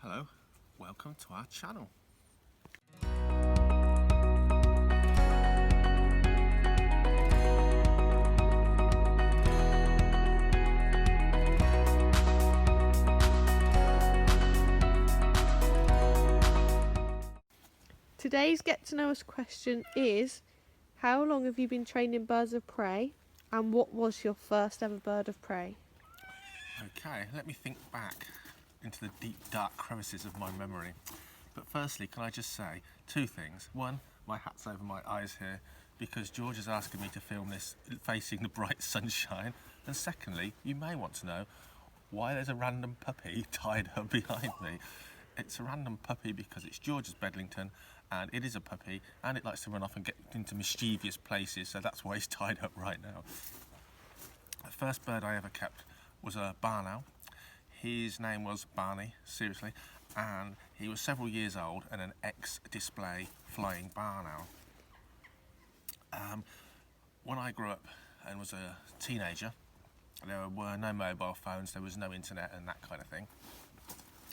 Hello, welcome to our channel. Today's Get to Know Us question is, how long have you been training birds of prey, and what was your first ever bird of prey? Okay, let me think back into the deep dark crevices of my memory. But firstly, can I just say two things? One, my hat's over my eyes here because George is asking me to film this facing the bright sunshine. And secondly, you may want to know why there's a random puppy tied up behind me. It's a random puppy because it's George's Bedlington, and it is a puppy and it likes to run off and get into mischievous places, so that's why he's tied up right now. The first bird I ever kept was a barn owl. His name was Barney, seriously, and he was several years old and an ex-display flying barn owl. When I grew up and was a teenager, there were no mobile phones, there was no internet and that kind of thing,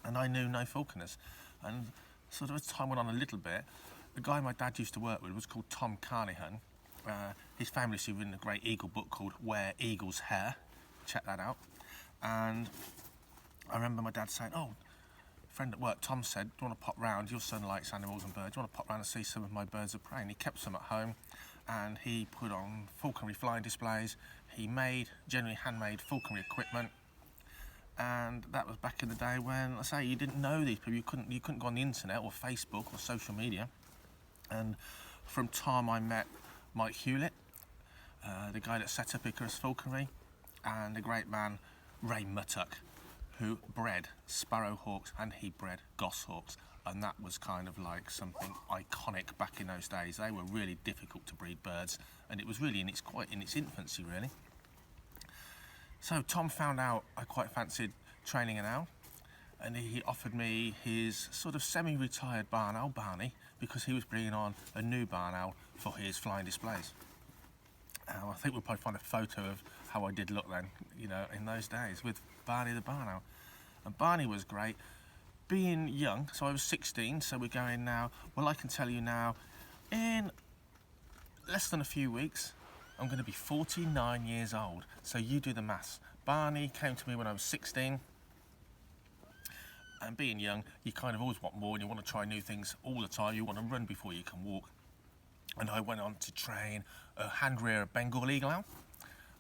and I knew no falconers. And sort of as time went on a little bit, the guy my dad used to work with was called Tom Carnahan. He's famously written a great eagle book called Where Eagles Hair. Check that out. And I remember my dad saying, "Oh, friend at work, Tom said, do you want to pop round? Your son likes animals and birds. Do you want to pop round and see some of my birds of prey?" And he kept some at home, and he put on falconry flying displays. He made generally handmade falconry equipment, and that was back in the day when, I say, you didn't know these people. You couldn't go on the internet or Facebook or social media. And from Tom, I met Mike Hewlett, the guy that set up Icarus Falconry, and the great man Ray Muttock, who bred sparrowhawks and he bred goshawks, and that was kind of like something iconic back in those days. They were really difficult to breed birds, and it was really in its infancy, really. So Tom found out I quite fancied training an owl, and he offered me his sort of semi-retired barn owl, Barney, because he was bringing on a new barn owl for his flying displays. I think we'll probably find a photo of how I did look then, in those days, with Barney the barn owl. And Barney was great. Being young, so I was 16, so we're going now, well, I can tell you now, in less than a few weeks, I'm going to be 49 years old. So you do the maths. Barney came to me when I was 16. And being young, you kind of always want more, and you want to try new things all the time. You want to run before you can walk. And I went on to train a hand rear Bengal eagle owl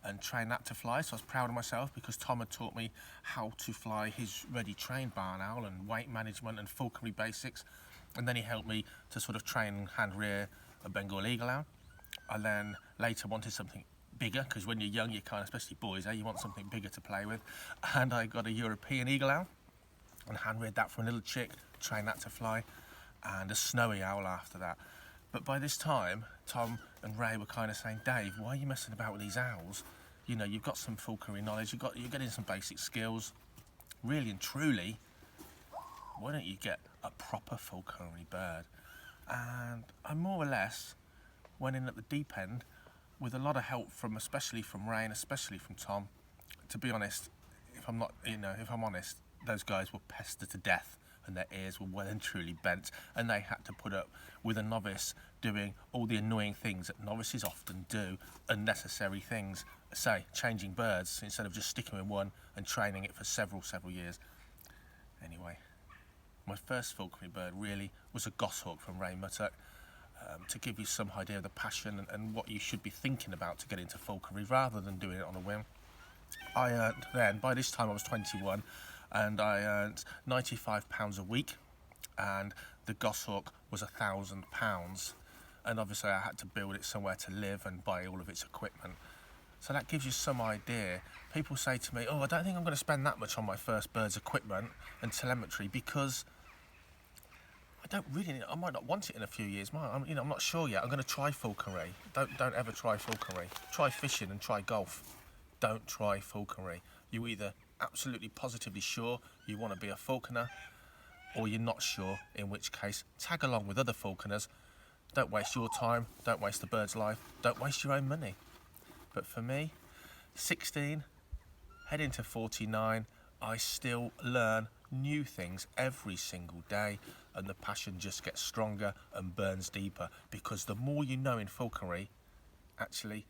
and train that to fly. So I was proud of myself because Tom had taught me how to fly his ready trained barn owl and weight management and falconry basics. And then he helped me to sort of train and hand rear a Bengal eagle owl. I then later wanted something bigger, because when you're young, you kind of, especially boys, you want something bigger to play with. And I got a European eagle owl and hand reared that from a little chick, trained that to fly, and a snowy owl after that. But by this time, Tom and Ray were kind of saying, "Dave, why are you messing about with these owls? You've got some falconry knowledge, you're getting some basic skills. Really and truly, why don't you get a proper falconry bird?" And I more or less went in at the deep end with a lot of help especially from Ray and especially from Tom. To be honest, if I'm honest, those guys were pestered to death, and their ears were well and truly bent, and they had to put up with a novice doing all the annoying things that novices often do, unnecessary things, say changing birds instead of just sticking with one and training it for several years. Anyway, my first falconry bird really was a goshawk from Ray Muttock. To give you some idea of the passion and what you should be thinking about to get into falconry rather than doing it on a whim. I earned then, by this time I was 21, and I earned £95 a week, and the goshawk was £1,000, and obviously I had to build it somewhere to live and buy all of its equipment. So that gives you some idea. People say to me, "Oh, I don't think I'm going to spend that much on my first bird's equipment and telemetry because I might not want it in a few years. I'm not sure yet. I'm going to try falconry." Don't ever try falconry. Try fishing and try golf. Don't try falconry. You either absolutely positively sure you want to be a falconer, or you're not sure, in which case tag along with other falconers. Don't waste your time, don't waste the bird's life, don't waste your own money. But for me, 16, heading to 49, I still learn new things every single day, and the passion just gets stronger and burns deeper, because the more you know in falconry, actually,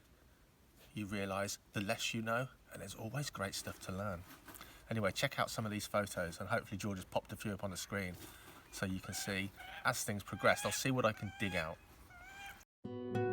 you realise the less you know, and there's always great stuff to learn. Anyway, check out some of these photos, and hopefully George has popped a few up on the screen so you can see as things progress. I'll see what I can dig out.